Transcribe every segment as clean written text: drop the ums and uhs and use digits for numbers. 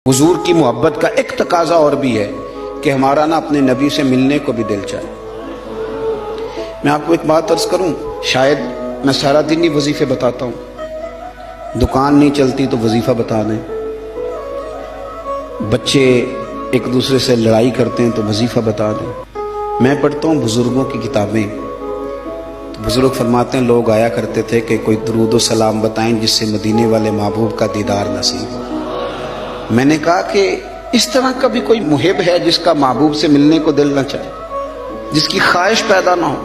حضور کی محبت کا ایک تقاضا اور بھی ہے کہ ہمارا نا اپنے نبی سے ملنے کو بھی دل چاہے۔ میں آپ کو ایک بات عرض کروں، شاید میں سارا دن ہی وظیفے بتاتا ہوں، دکان نہیں چلتی تو وظیفہ بتا دیں، بچے ایک دوسرے سے لڑائی کرتے ہیں تو وظیفہ بتا دیں۔ میں پڑھتا ہوں بزرگوں کی کتابیں، تو بزرگ فرماتے ہیں لوگ آیا کرتے تھے کہ کوئی درود و سلام بتائیں جس سے مدینے والے محبوب کا دیدار نصیب ہو۔ میں نے کہا کہ اس طرح کا بھی کوئی محب ہے جس کا محبوب سے ملنے کو دل نہ چاہے، جس کی خواہش پیدا نہ ہو،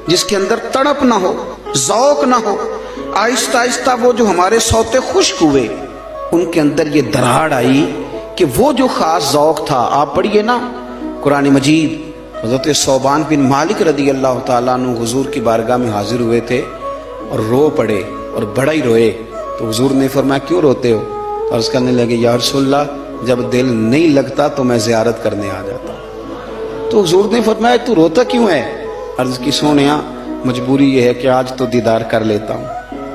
جس کے اندر تڑپ نہ ہو، ذوق نہ ہو۔ آہستہ آہستہ وہ جو ہمارے سوتے خشک ہوئے ان کے اندر یہ دراڑ آئی کہ وہ جو خاص ذوق تھا، آپ پڑھیے نا قرآن مجید، حضرت ثوبان بن مالک رضی اللہ تعالیٰ عنہ حضور کی بارگاہ میں حاضر ہوئے تھے اور رو پڑے اور بڑا ہی روئے، تو حضور نے فرمایا کیوں روتے ہو؟ تو عرض کرنے لگے یا رسول اللہ جب دل نہیں لگتا تو میں زیارت کرنے آ جاتا ہوں۔ تو حضور نے فرمایا تو روتا کیوں ہے؟ عرض کی سونیا مجبوری یہ ہے کہ آج تو دیدار کر لیتا ہوں،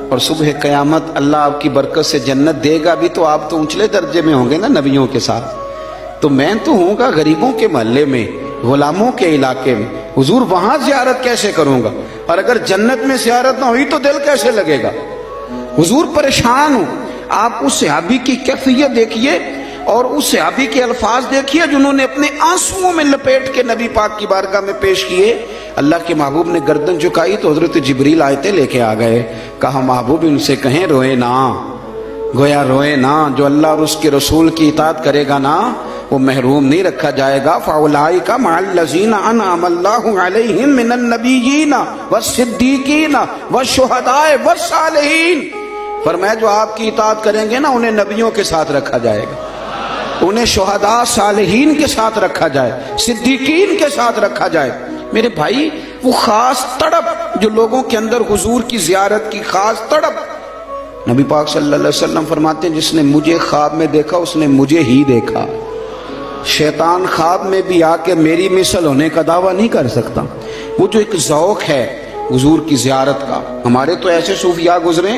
اور صبح قیامت اللہ آپ کی برکت سے جنت دے گا بھی تو آپ تو اونچلے درجے میں ہوں گے نا نبیوں کے ساتھ، تو میں تو ہوں گا غریبوں کے محلے میں، غلاموں کے علاقے میں، حضور وہاں زیارت کیسے کروں گا؟ اور اگر جنت میں زیارت نہ ہوئی تو دل کیسے لگے گا؟ حضور پریشان ہوں۔ آپ اس صحابی کی کیفیت دیکھیے اور اس صحابی کے الفاظ دیکھیے جنہوں نے اپنے آنسوؤں میں لپیٹ کے نبی پاک کی بارگاہ میں پیش کیے۔ اللہ کے محبوب نے گردن جھکائی تو حضرت جبریل آیتیں لے کے آ گئے، کہا محبوب ان سے کہیں روئے نا، گویا روئے نا، جو اللہ اور اس کے رسول کی اطاعت کرے گا نا وہ محروم نہیں رکھا جائے گا۔ فَأُولَٰئِکَ مَعَ الَّذِينَ أَنْعَمَ اللَّهُ عَلَيْهِم مِّنَ النَّبِيِّينَ وَالصِّدِّيقِينَ وَالشُّهَدَاءِ وَالصَّالِحِينَ۔ فرمایا جو آپ کی اطاعت کریں گے نا انہیں نبیوں کے ساتھ رکھا جائے گا، انہیں شہداء صالحین کے ساتھ رکھا جائے، صدیقین کے ساتھ رکھا جائے۔ میرے بھائی وہ خاص تڑپ جو لوگوں کے اندر حضور کی زیارت کی خاص تڑپ، نبی پاک صلی اللہ علیہ وسلم فرماتے ہیں جس نے مجھے خواب میں دیکھا اس نے مجھے ہی دیکھا۔ شیطان خواب میں بھی آ کے میری مثل ہونے کا دعویٰ نہیں کر سکتا۔ وہ جو ایک ذوق ہے حضور کی زیارت کا، ہمارے تو ایسے صوفیاء گزرے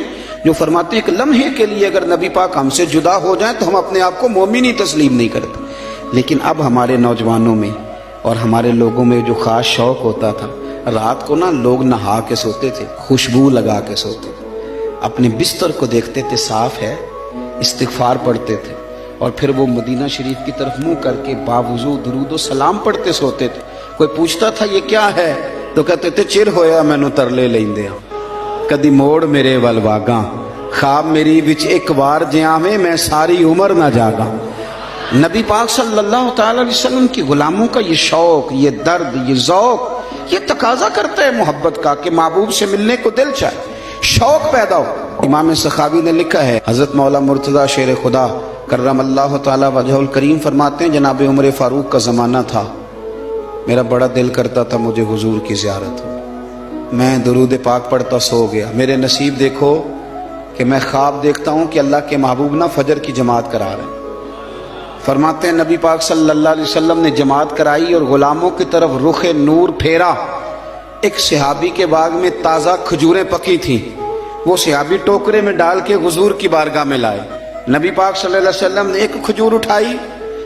جو فرماتے ہیں کہ لمحے کے لیے اگر نبی پاک ہم سے جدا ہو جائیں تو ہم اپنے آپ کو مومن ہی تسلیم نہیں کرتے۔ لیکن اب ہمارے نوجوانوں میں اور ہمارے لوگوں میں جو خاص شوق ہوتا تھا، رات کو نا لوگ نہا کے سوتے تھے، خوشبو لگا کے سوتے تھے، اپنے بستر کو دیکھتے تھے صاف ہے، استغفار پڑھتے تھے، اور پھر وہ مدینہ شریف کی طرف منہ کر کے باوضو درود و سلام پڑھتے سوتے تھے۔ کوئی پوچھتا تھا یہ کیا ہے تو کہتے تھے چر ہویا مینوں ترلے لیندے ہاں، کدی موڑ میرے ول واگاں، خواب میری وچ ایک وار جیاویں میں ساری عمر نہ جاگاں۔ نبی پاک صلی اللہ تعالی علیہ وسلم کی غلاموں کا یہ شوق، یہ درد، یہ ذوق، یہ تقاضا کرتا ہے محبت کا کہ محبوب سے ملنے کو دل چاہے، شوق پیدا ہو۔ امام سخاوی نے لکھا ہے، حضرت مولا مرتضیٰ شیر خدا کرم اللہ تعالی وجہ الکریم فرماتے ہیں جناب عمر فاروق کا زمانہ تھا، میرا بڑا دل کرتا تھا مجھے حضور کی زیارت ہو، میں درود پاک پڑھتا سو گیا، میرے نصیب دیکھو کہ میں خواب دیکھتا ہوں کہ اللہ کے محبوب نا فجر کی جماعت کرا رہے ہیں۔ فرماتے ہیں نبی پاک صلی اللہ علیہ وسلم نے جماعت کرائی اور غلاموں کی طرف رخ نور پھیرا۔ ایک صحابی کے باغ میں تازہ کھجوریں پکی تھیں، وہ صحابی ٹوکرے میں ڈال کے حضور کی بارگاہ میں لائے۔ نبی پاک صلی اللہ علیہ وسلم نے ایک کھجور اٹھائی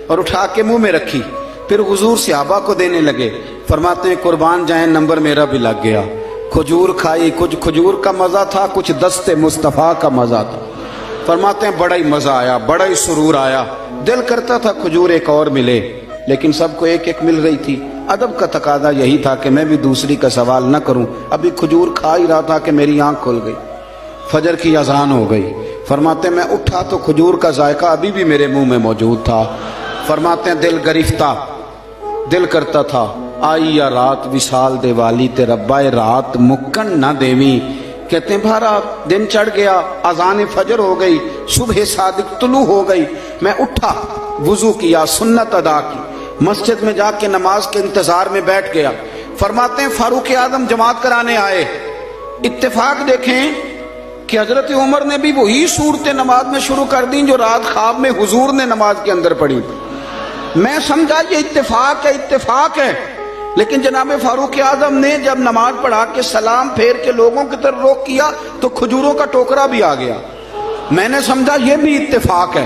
اور اٹھا کے منہ میں رکھی، پھر حضور صحابہ کو دینے لگے۔ فرماتے ہیں قربان جائیں نمبر میرا بھی لگ گیا، کھجور کھائی، کچھ کھجور کا مزہ تھا، کچھ دست مصطفیٰ کا مزہ تھا۔ فرماتے ہیں بڑا ہی مزہ آیا، بڑا ہی سرور آیا، دل کرتا تھا کھجور ایک اور ملے، لیکن سب کو ایک ایک مل رہی تھی۔ ادب کا تقاضا یہی تھا کہ میں بھی دوسری کا سوال نہ کروں، ابھی کھجور کھا ہی رہا تھا کہ میری آنکھ کھل گئی، فجر کی اذان ہو گئی۔ فرماتے ہیں میں اٹھا تو کھجور کا ذائقہ ابھی بھی میرے منہ میں موجود تھا۔ فرماتے ہیں دل گرفتہ، دل کرتا تھا آئی یا رات وصال دے والی تے ربا رات مکن نہ دیویں۔ کہتے ہیں بھارا دن چڑھ گیا، اذان فجر ہو گئی، صبح صادق طلوع ہو گئی، میں اٹھا، وضو کیا، سنت ادا کی، مسجد میں جا کے نماز کے انتظار میں بیٹھ گیا۔ فرماتے ہیں فاروق اعظم جماعت کرانے آئے، اتفاق دیکھیں کہ حضرت عمر نے بھی وہی صورتیں نماز میں شروع کر دیں جو رات خواب میں حضور نے نماز کے اندر پڑھی۔ میں سمجھا یہ اتفاق ہے، اتفاق ہے، لیکن جناب فاروق اعظم نے جب نماز پڑھا کے سلام پھیر کے لوگوں کی طرف رخ کیا تو کھجوروں کا ٹوکرا بھی آ گیا۔ میں نے سمجھا یہ بھی اتفاق ہے۔